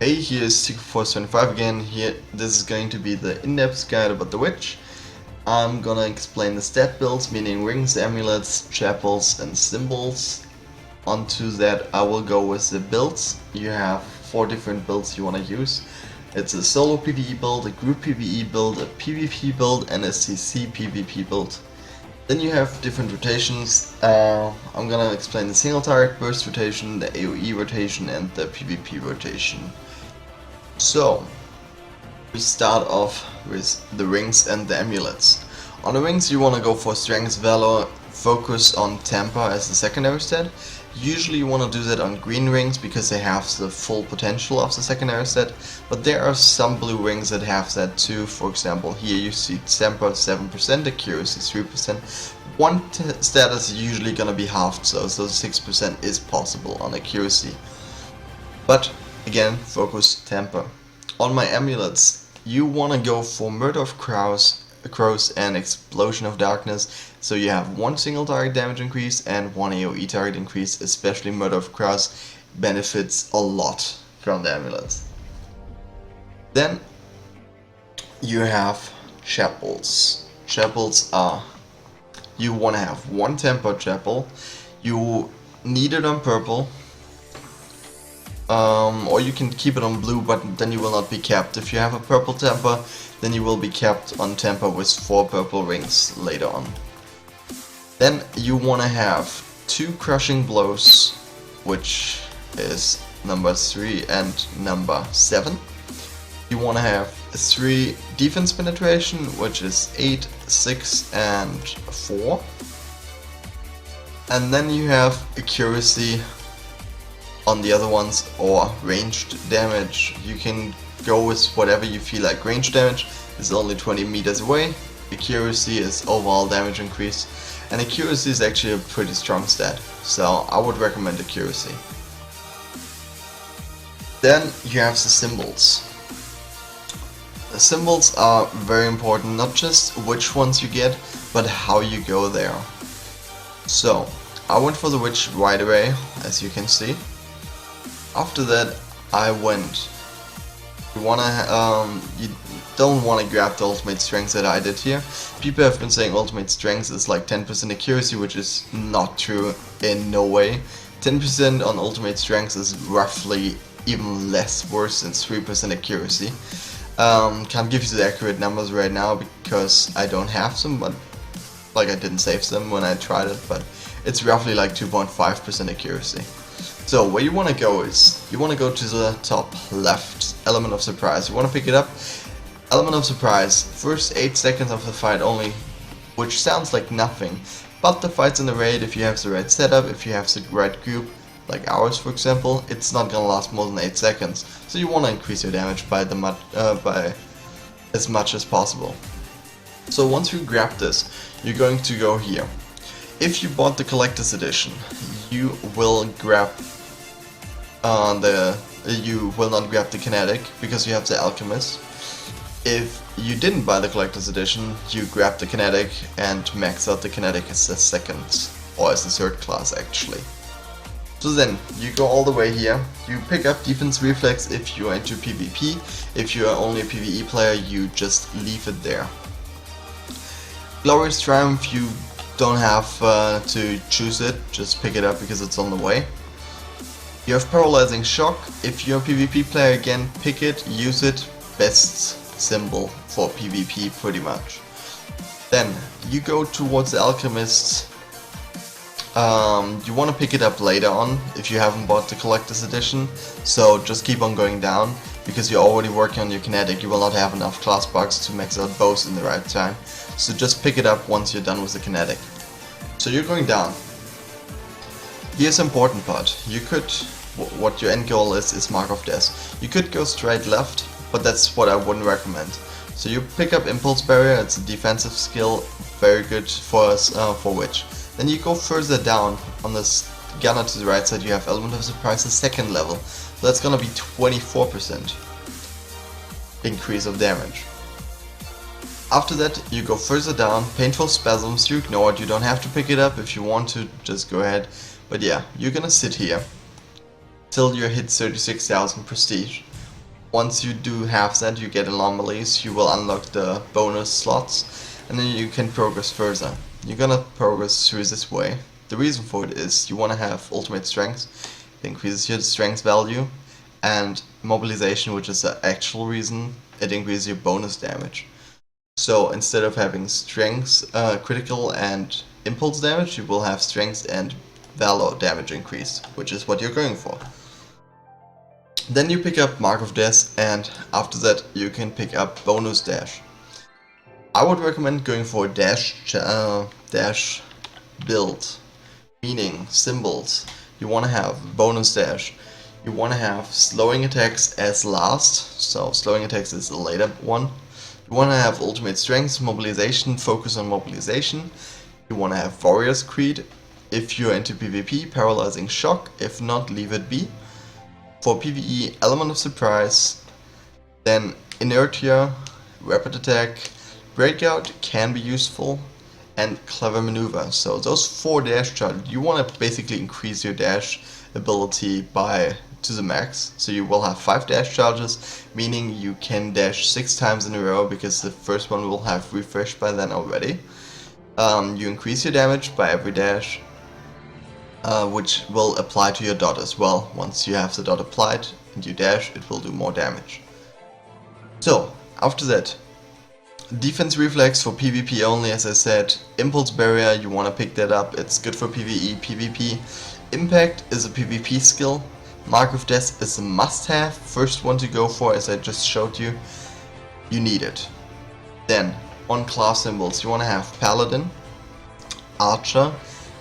Hey, here's Skyforge again. This is going to be the in-depth guide about the witch. I'm gonna explain the stat builds, meaning rings, amulets, chapels, and symbols. Onto that, I will go with the builds. You have 4 different builds you want to use. It's a solo PvE build, a group PvE build, a PvP build, and a CC PvP build. Then you have different rotations. I'm gonna explain the single target burst rotation, the Aoe rotation, and the PvP rotation. So, we start off with the rings and the amulets. On the rings you want to go for strength, valor, focus on temper as the secondary stat. Usually you want to do that on green rings because they have the full potential of the secondary stat, but there are some blue rings that have that too. For example, here you see temper 7%, accuracy 3%. One stat is usually gonna be halved, so 6% is possible on accuracy. But again, focus temper. On my amulets, you want to go for Murder of Crows and Explosion of Darkness, so you have 1 single target damage increase and 1 AoE target increase. Especially Murder of Crows benefits a lot from the amulets. Then you have chapels. Chapels are, you want to have 1 temper chapel. You need it on purple. Or you can keep it on blue, but then you will not be capped. If you have a purple temper, then you will be capped on temper with 4 purple rings later on. Then you want to have 2 crushing blows, which is number 3 and number 7. You want to have 3 defense penetration, which is 8, 6 and 4. And then you have accuracy on the other ones, or ranged damage. You can go with whatever you feel like. Ranged damage is only 20 meters away, accuracy is overall damage increase, and accuracy is actually a pretty strong stat, so I would recommend accuracy. Then you have the symbols. The symbols are very important, not just which ones you get, but how you go there. So, I went for the witch right away, as you can see. After that, I went. You don't want to grab the ultimate strength that I did here. People have been saying ultimate strength is like 10% accuracy, which is not true in no way. 10% on ultimate strength is roughly even less worse than 3% accuracy. Can't give you the accurate numbers right now because I don't have them, but like I didn't save them when I tried it, but it's roughly like 2.5% accuracy. So where you want to go is, you want to go to the top left, Element of Surprise. You want to pick it up, Element of Surprise, first 8 seconds of the fight only, which sounds like nothing, but the fight's in the raid. If you have the right setup, if you have the right group, like ours for example, it's not gonna last more than 8 seconds, so you want to increase your damage by as much as possible. So once you grab this, you're going to go here. If you bought the collector's edition, you will grab you will not grab the kinetic because you have the alchemist. If you didn't buy the collector's edition, you grab the kinetic and max out the kinetic as the second or as the third class actually. So then you go all the way here. You pick up defense reflex if you are into PvP. If you are only a PvE player, you just leave it there. Glorious Triumph, you don't have to choose it, just pick it up because it's on the way. You have Paralyzing Shock. If you're a PvP player, again, pick it, use it. Best symbol for PvP pretty much. Then you go towards the Alchemist. You want to pick it up later on if you haven't bought the collector's edition, so just keep on going down because you're already working on your kinetic. You will not have enough class bucks to max out both in the right time, so just pick it up once you're done with the kinetic. So you're going down. Here's the important part. You could, what your end goal is Mark of Death. You could go straight left, but that's what I wouldn't recommend. So you pick up Impulse Barrier, it's a defensive skill, very good for us, for Witch. Then you go further down, on this gunner to the right side you have Element of Surprise, the second level. So that's gonna be 24% increase of damage. After that you go further down, Painful Spasms, you ignore it, you don't have to pick it up. If you want to, just go ahead. But yeah, you're gonna sit here till you hit 36,000 prestige. once you do half that, you get anomalies, you will unlock the bonus slots, and then you can progress further. You're gonna progress through this way. The reason for it is you want to have ultimate strength. It increases your strength value, and mobilization, which is the actual reason, it increases your bonus damage. So instead of having strength, critical and impulse damage, you will have strength and valor damage increase, which is what you're going for. Then you pick up Mark of Death, and after that you can pick up bonus dash. I would recommend going for a dash build, meaning symbols. You want to have bonus dash. You want to have slowing attacks as last, so slowing attacks is the later one. You want to have ultimate strength, mobilization, focus on mobilization. You want to have Warrior's Creed. If you're into PvP, paralyzing shock. If not, leave it be. For PvE, element of surprise. Then inertia, rapid attack, breakout can be useful, and clever maneuver. So those 4 dash charges, you want to basically increase your dash ability to the max. So you will have 5 dash charges, meaning you can dash 6 times in a row because the first one will have refreshed by then already. You increase your damage by every dash, which will apply to your dot as well. Once you have the dot applied and you dash, it will do more damage. So after that, defense reflex for PvP only, as I said. Impulse barrier, you want to pick that up, it's good for PvE, PvP. Impact is a PvP skill. Mark of Death is a must-have, first one to go for, as I just showed you. You need it. Then, on class symbols, you want to have Paladin, Archer,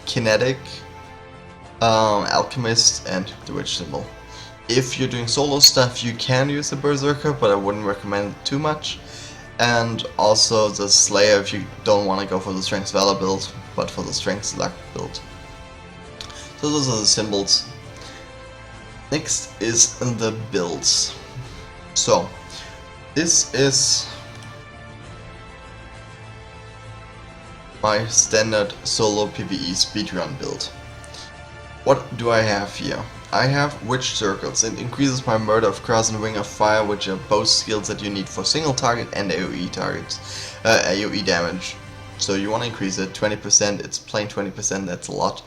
Kinetic, Alchemist, and the Witch symbol. If you're doing solo stuff, you can use the Berserker, but I wouldn't recommend it too much. And also the Slayer if you don't want to go for the Strength Valor build, but for the Strength Luck build. So those are the symbols. Next is the builds. So this is my standard solo PvE speedrun build. What do I have here? I have Witch Circles. It increases my Murder of Cross and Ring of Fire, which are both skills that you need for single target and AoE targets, AoE damage. So you want to increase it 20%. It's plain 20%. That's a lot.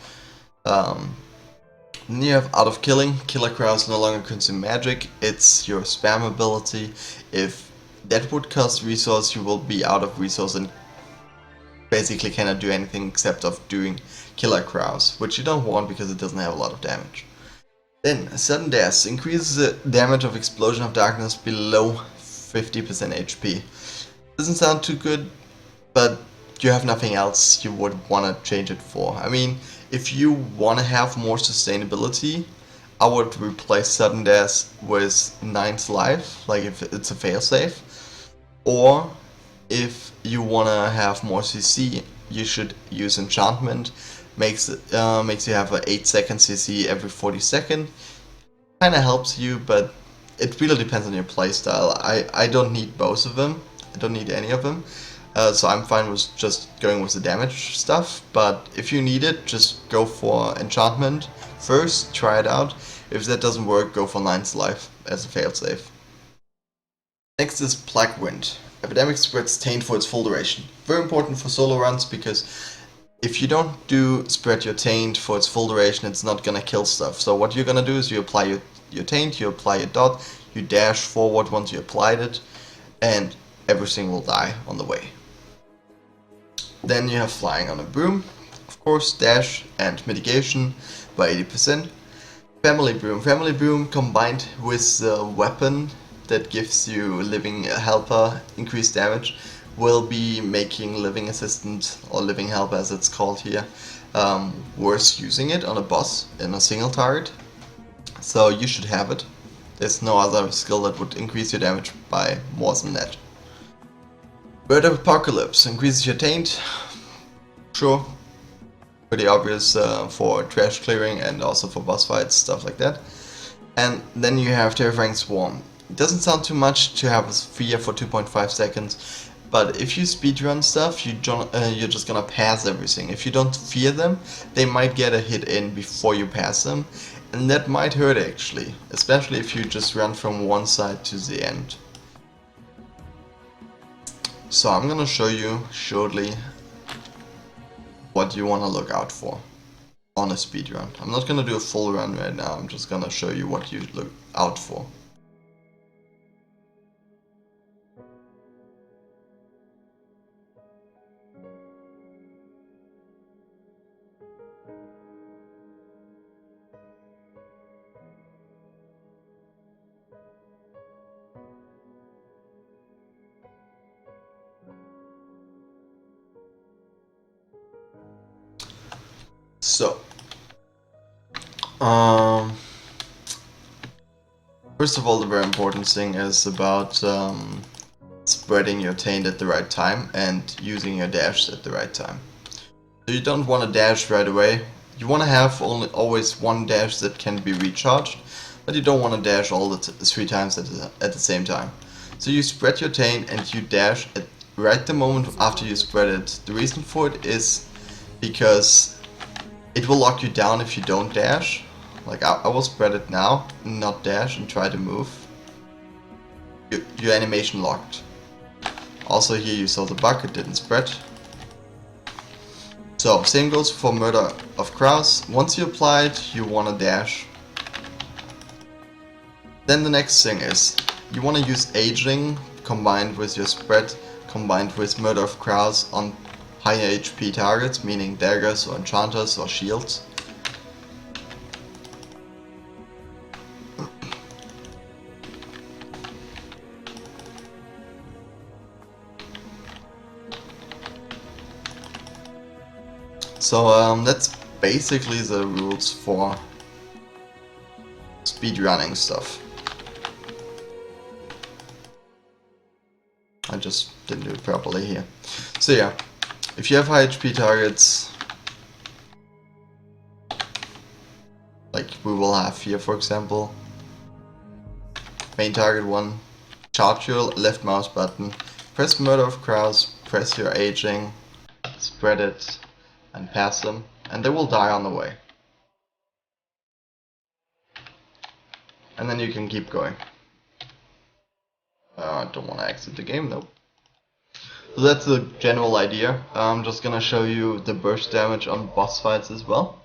Then you have Out of Killing. Killer Crows no longer consume magic. It's your spam ability. If that would cost resource, you will be out of resource and basically cannot do anything except of doing Killer Crows, which you don't want because it doesn't have a lot of damage. Then, Sudden Death increases the damage of Explosion of Darkness below 50% HP. Doesn't sound too good, but you have nothing else you would want to change it for. I mean, if you want to have more sustainability, I would replace Sudden Death with Ninth Life, like if it's a failsafe. Or, if you want to have more CC, you should use Enchantment. Makes you have an 8-second CC every 40 seconds. Kinda helps you, but it really depends on your playstyle. I don't need both of them. I don't need any of them. So I'm fine with just going with the damage stuff. But if you need it, just go for Enchantment first. Try it out. If that doesn't work, go for Ninth Life as a failsafe. Next is Plague Wind. Epidemic spreads Taint for its full duration. Very important for solo runs because if you don't spread your Taint for its full duration, it's not gonna kill stuff. So what you're gonna do is you apply your Taint, you apply your dot, you dash forward once you applied it, and everything will die on the way. Then you have Flying on a Broom, of course, dash and mitigation by 80%. Family Broom combined with the weapon that gives you Living Helper increased damage will be making Living Assistant, or Living Helper as it's called here, worth using it on a boss in a single target. So you should have it. There's no other skill that would increase your damage by more than that. Bird of Apocalypse increases your Taint. Sure. Pretty obvious for trash clearing and also for boss fights, stuff like that. And then you have Terrifying Swarm. It doesn't sound too much to have a fear for 2.5 seconds. But if you speedrun stuff, you're just gonna pass everything. If you don't fear them, they might get a hit in before you pass them. And that might hurt actually, especially if you just run from one side to the end. So I'm gonna show you shortly what you wanna look out for on a speedrun. I'm not gonna do a full run right now, I'm just gonna show you what you look out for. So, first of all, the very important thing is about spreading your taint at the right time and using your dash at the right time. So you don't want to dash right away. You want to have always one dash that can be recharged, but you don't want to dash all the 3 times at the same time. So you spread your taint and you dash at right the moment after you spread it. The reason for it is because it will lock you down if you don't dash. Like I will spread it now, not dash and try to move. Your animation locked. Also here you saw the bug, it didn't spread. So same goes for Murder of Crows. Once you apply it, you want to dash. Then the next thing is, you want to use aging combined with your spread, combined with Murder of Crows on higher HP targets, meaning daggers or enchanters or shields. So that's basically the rules for speedrunning stuff. I just didn't do it properly here. So yeah, if you have high HP targets, like we will have here for example, main target 1, charge your left mouse button, press Murder of Crows, press your aging, spread it, and pass them, and they will die on the way. And then you can keep going. I don't want to exit the game though. So that's the general idea. I'm just gonna show you the burst damage on boss fights as well.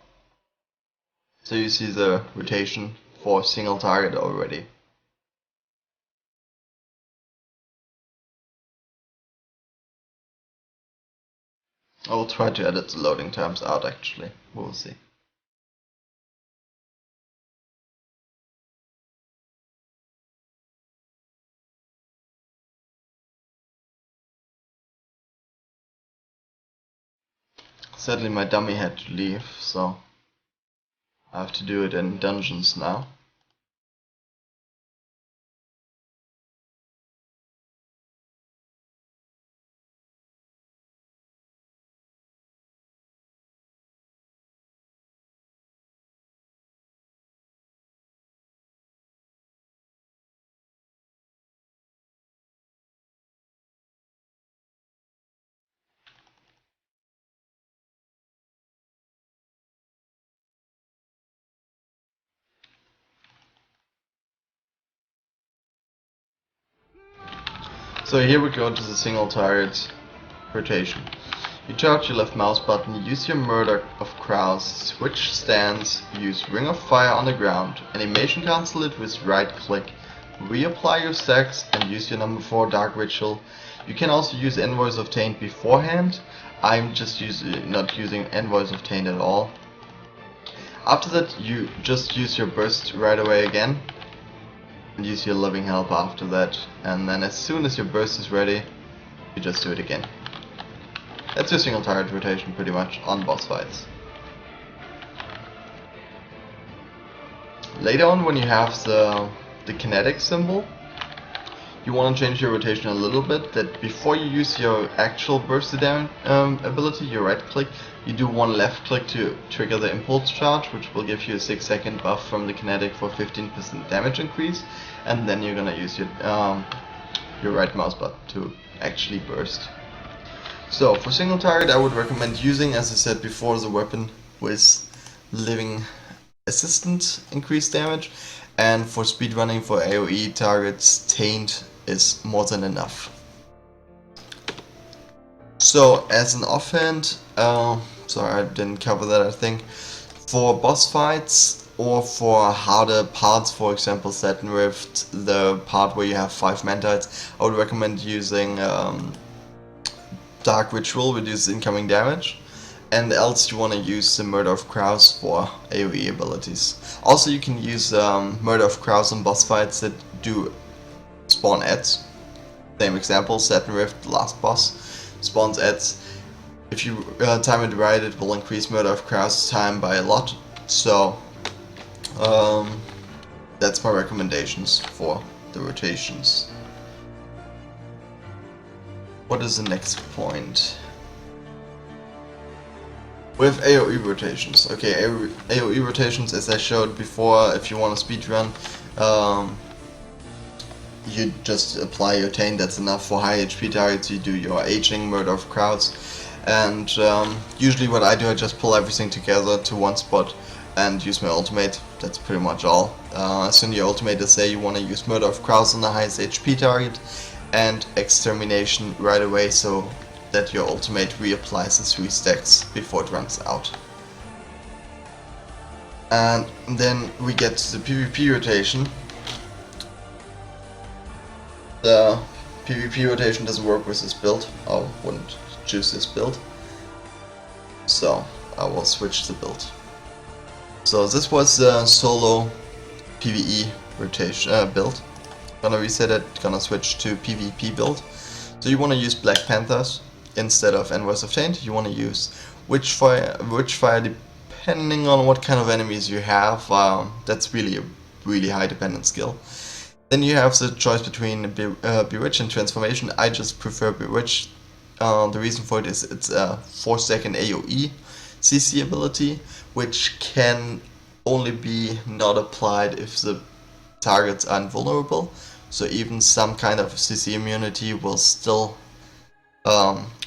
So you see the rotation for single target already. I will try to edit the loading times out actually, we'll see. Sadly my dummy had to leave, so I have to do it in dungeons now. So here we go to the single target rotation. You charge your left mouse button, use your Murder of Crows, switch stance, use Ring of Fire on the ground, animation cancel it with right click, reapply your stacks and use your number 4 Dark Ritual. You can also use Envoys of Taint beforehand. I'm just not using Envoys of Taint at all. After that you just use your burst right away again. And use your Living Help after that, and then as soon as your burst is ready, you just do it again. That's your single target rotation pretty much on boss fights. Later on, when you have the kinetic symbol, you want to change your rotation a little bit, that before you use your actual burst ability, your right click, you do one left click to trigger the impulse charge, which will give you a 6-second buff from the kinetic for 15% damage increase, and then you're gonna use your right mouse button to actually burst. So for single target I would recommend using, as I said before, the weapon with living assistant increased damage, and for speedrunning for AoE targets, Taint is more than enough. So as an offhand, sorry I didn't cover that I think, for boss fights or for harder parts, for example Satin Rift, the part where you have 5 Mantites, I would recommend using Dark Ritual, reduces incoming damage, and else you want to use the Murder of Crows for AoE abilities. Also you can use Murder of Crows on boss fights that do spawn ads. Same example, Satin Rift, last boss, spawns ads. If you time it right, it will increase Murder of Crows time by a lot. So that's my recommendations for the rotations. What is the next point? With AoE rotations. Okay, AoE rotations, as I showed before, if you want to speedrun, you just apply your Taint, that's enough. For high HP targets you do your Aging, Murder of Crowds, and usually what I do, I just pull everything together to one spot and use my ultimate. That's pretty much all. As soon as your ultimate is there, you want to use Murder of Crowds on the highest HP target and Extermination right away, so that your ultimate reapplies the 3 stacks before it runs out. And then we get to the PvP rotation. The PvP rotation doesn't work with this build. I wouldn't choose this build, so I will switch the build. So this was the solo PvE rotation build. Gonna reset it, gonna switch to PvP build. So you want to use Black Panthers instead of Envoys of Taint. You want to use Witchfire depending on what kind of enemies you have. That's really a really high dependent skill. Then you have the choice between Bewitch and Transformation. I just prefer Bewitch. The reason for it is it's a 4-second AoE CC ability, which can only be not applied if the targets are invulnerable. So even some kind of CC immunity will still,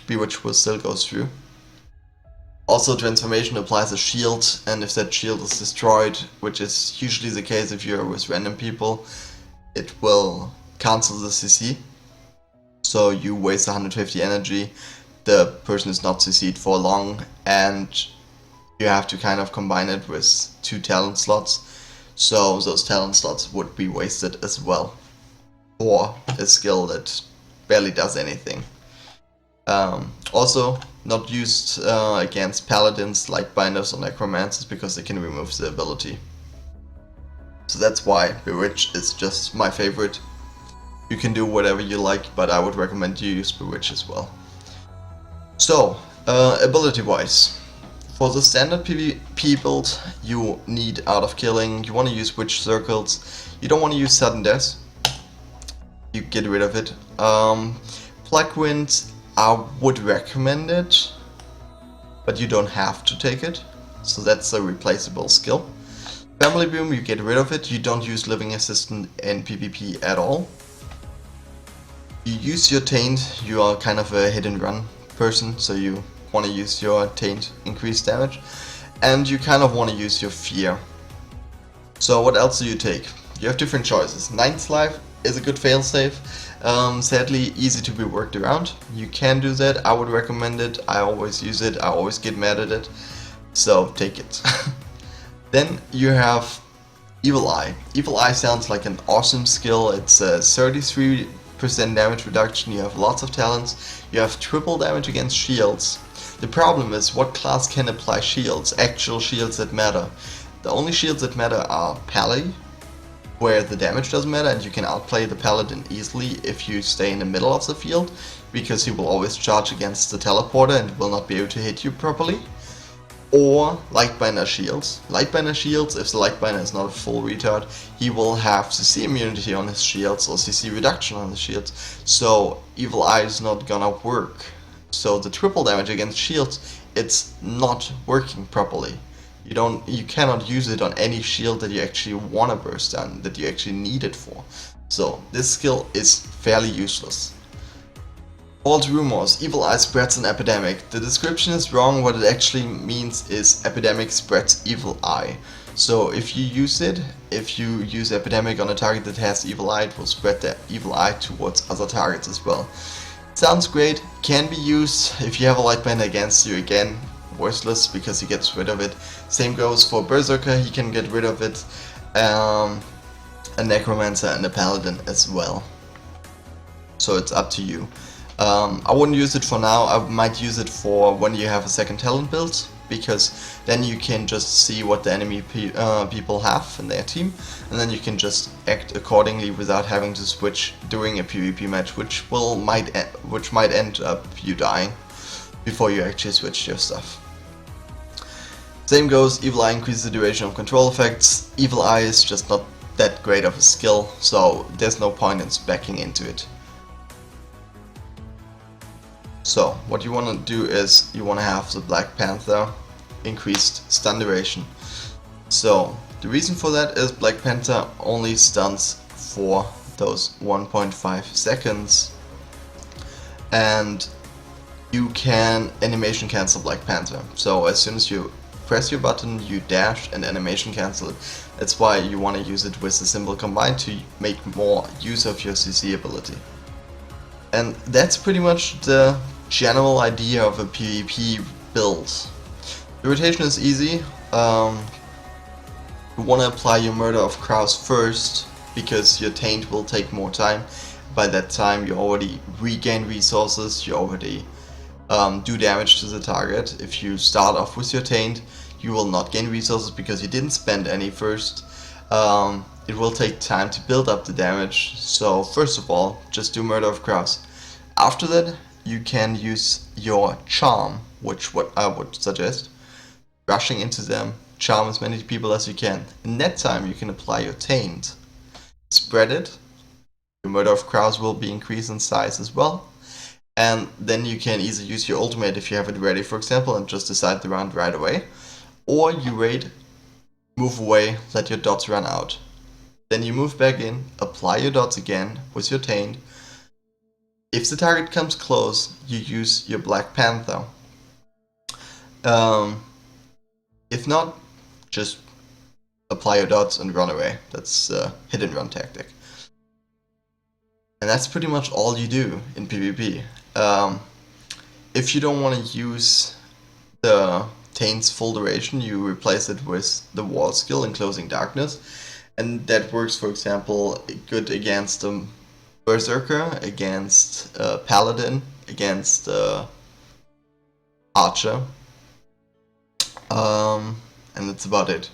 Bewitch will still go through. Also, Transformation applies a shield, and if that shield is destroyed, which is usually the case if you're with random people, it will cancel the CC. So you waste 150 energy, the person is not CC'd for long, and you have to kind of combine it with 2 talent slots. So those talent slots would be wasted as well for a skill that barely does anything. Also not used against paladins, Lightbinders or necromancers, because they can remove the ability. So that's why Bewitch is just my favorite. You can do whatever you like, but I would recommend you use Bewitch as well. So, ability wise, for the standard PvP build you need Art of Killing, you want to use Witch Circles, you don't want to use Sudden Death, you get rid of it. Plague Wind, I would recommend it, but you don't have to take it, so that's a replaceable skill. Family Boom, you get rid of it, you don't use Living Assistant in PvP at all. You use your Taint, you are kind of a hit and run person, so you want to use your Taint increased damage, and you kind of want to use your Fear. So what else do you take? You have different choices. Ninth Life is a good failsafe, sadly easy to be worked around. You can do that, I would recommend it, I always use it, I always get mad at it, so take it. Then you have Evil Eye. Evil Eye sounds like an awesome skill. It's a 33% damage reduction, you have lots of talents, you have triple damage against shields. The problem is, what class can apply shields, actual shields that matter? The only shields that matter are Pally, where the damage doesn't matter and you can outplay the paladin easily if you stay in the middle of the field, because he will always charge against the teleporter and will not be able to hit you properly. Or Lightbinder shields. Lightbinder shields, if the Lightbinder is not a full retard, he will have CC immunity on his shields or CC reduction on his shields, so Evil Eye is not gonna work. So the triple damage against shields, it's not working properly. You cannot use it on any shield that you actually wanna burst down, that you actually need it for. So this skill is fairly useless. False Rumors. Evil Eye spreads an epidemic. The description is wrong, what it actually means is epidemic spreads Evil Eye. So if you use Epidemic on a target that has Evil Eye, it will spread the Evil Eye towards other targets as well. Sounds great, can be used if you have a Lightbender against you. Again, worthless because he gets rid of it. Same goes for Berserker, he can get rid of it. A Necromancer and a Paladin as well. So it's up to you. I wouldn't use it for now. I might use it for when you have a second talent build, because then you can just see what the enemy people have in their team, and then you can just act accordingly without having to switch during a PvP match, which might end up you dying before you actually switch your stuff. Same goes, Evil Eye increases the duration of control effects. Evil Eye is just not that great of a skill, so there's no point in speccing into it. So what you want to do is you want to have the Black Panther increased stun duration. So the reason for that is Black Panther only stuns for those 1.5 seconds, and you can animation cancel Black Panther. So as soon as you press your button, you dash and animation cancel it. That's why you want to use it with the symbol combined to make more use of your CC ability. And that's pretty much the general idea of a PvP build. The rotation is easy. You want to apply your Murder of Crows first, because your Taint will take more time. By that time you already regain resources, you already do damage to the target. If you start off with your Taint, you will not gain resources because you didn't spend any first. It will take time to build up the damage, so first of all, just do Murder of Crows. After that, you can use your Charm, which what I would suggest. Rushing into them, charm as many people as you can. In that time, you can apply your Taint. Spread it. Your Murder of Crows will be increased in size as well. And then you can either use your ultimate if you have it ready, for example, and just decide the round right away. Or you wait, move away, let your dots run out. Then you move back in, apply your dots again with your Taint. If the target comes close, you use your Black Panther. If not, just apply your dots and run away. That's a hit and run tactic. And that's pretty much all you do in PvP. If you don't want to use the Taint's full duration, you replace it with the Wall skill, Enclosing Darkness. And that works, for example, good against Berserker, against Paladin, against Archer. And that's about it.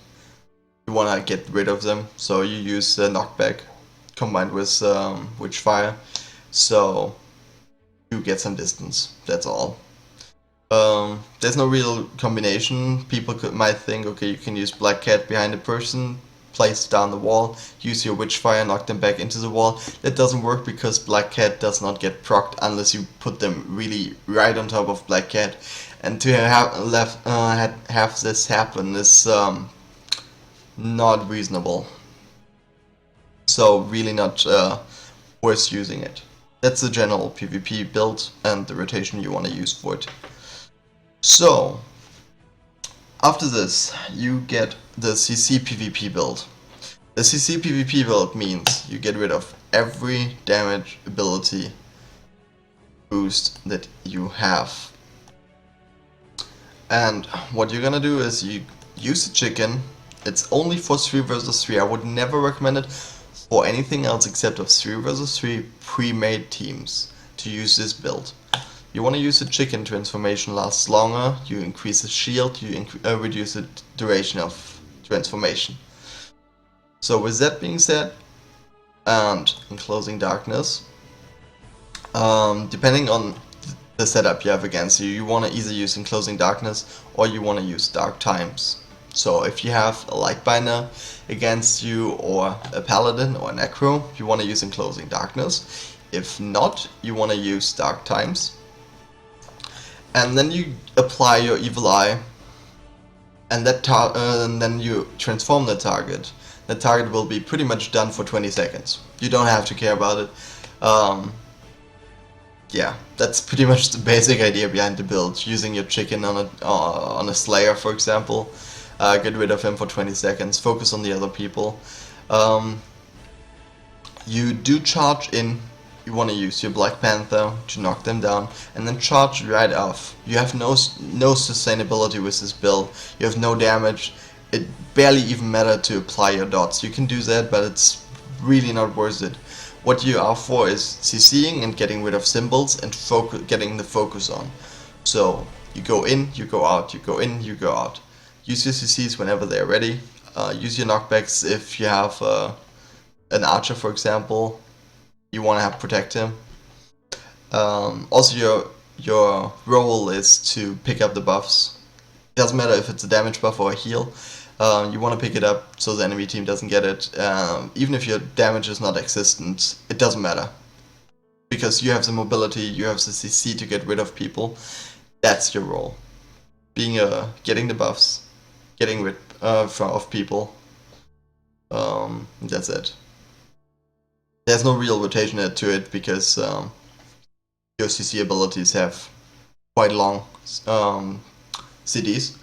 You wanna get rid of them, so you use Knockback combined with Witchfire, so you get some distance, that's all. There's no real combination. People might think, okay, you can use Black Cat behind a person, place down the wall, use your Witchfire, knock them back into the wall. That doesn't work because Black Cat does not get procced unless you put them really right on top of Black Cat. And to have this happen is not reasonable. So really not worth using it. That's the general PvP build and the rotation you want to use for it. So after this, you get the CC PvP build. The CC PvP build means you get rid of every damage ability boost that you have. And what you're gonna do is you use the chicken. It's only for 3 vs 3. I would never recommend it for anything else except of 3 vs 3 pre-made teams to use this build. You want to use the chicken, transformation lasts longer, you increase the shield, you reduce the duration of transformation. So with that being said, and Enclosing Darkness, depending on the setup you have against you, you want to either use Enclosing Darkness or you want to use Dark Times. So if you have a Lightbinder against you or a Paladin or a Necro, you want to use Enclosing Darkness. If not, you want to use Dark Times. And then you apply your Evil Eye, and then you transform the target. The target will be pretty much done for 20 seconds. You don't have to care about it. Yeah, that's pretty much the basic idea behind the build. Using your chicken on a Slayer, for example. get rid of him for 20 seconds, focus on the other people. You do charge in, you want to use your Black Panther to knock them down, and then charge right off. You have no sustainability with this build, you have no damage, it barely even matters to apply your dots. You can do that, but it's really not worth it. What you are for is CCing and getting rid of symbols and getting the focus on. So you go in, you go out, you go in, you go out. Use your CCs whenever they're ready. Use your knockbacks if you have an archer, for example. You want to have protect him. Also, your role is to pick up the buffs. It doesn't matter if it's a damage buff or a heal. You want to pick it up so the enemy team doesn't get it. Even if your damage is not existent, it doesn't matter. Because you have the mobility, you have the CC to get rid of people. That's your role. Getting the buffs, getting rid of people. That's it. There's no real rotation to it because your CC abilities have quite long CDs.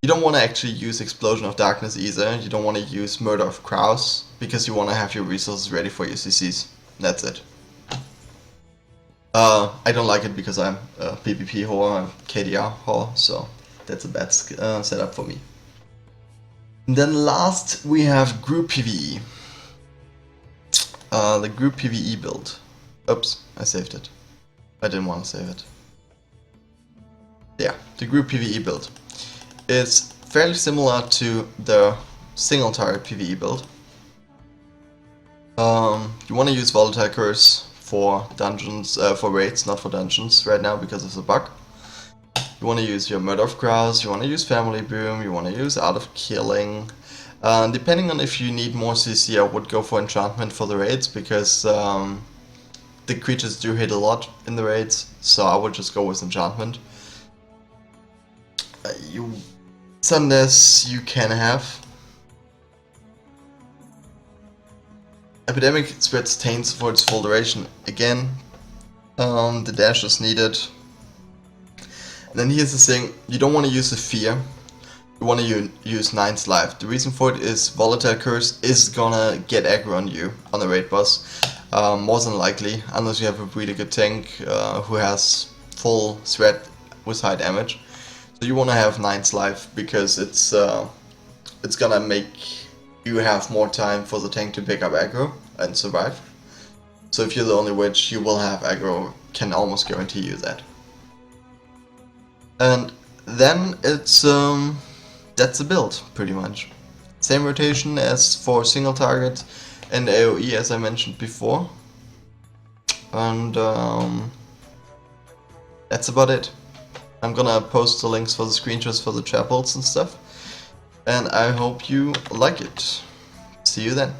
You don't want to actually use Explosion of Darkness either. You don't want to use Murder of Crows because you want to have your resources ready for your CCs. That's it. I don't like it because I'm a PvP whore, I'm KDR whore, so that's a bad setup for me. And then last we have Group PvE. The Group PvE build. Oops, I saved it. I didn't want to save it. Yeah, the Group PvE build. It's fairly similar to the single target PvE build. You want to use Volatile Curse for dungeons, for raids, not for dungeons right now because of the bug. You want to use your Murder of Crows, you want to use Family Boom, you want to use Art of Killing. Depending on if you need more CC, I would go for Enchantment for the raids because the creatures do hit a lot in the raids, so I would just go with Enchantment. Sundays you can have. Epidemic spreads taints for its full duration. Again, the dash is needed. And then here's the thing, you don't want to use the Fear. You want to use 9's Life. The reason for it is Volatile Curse is gonna get aggro on you on the raid boss. More than likely, unless you have a really good tank who has full threat with high damage. So you want to have 9's Life because it's gonna make you have more time for the tank to pick up aggro and survive. So if you're the only witch, you will have aggro, can almost guarantee you that. And then it's that's the build pretty much. Same rotation as for single target and AoE as I mentioned before. And that's about it. I'm gonna post the links for the screenshots for the chapels and stuff. And I hope you like it. See you then.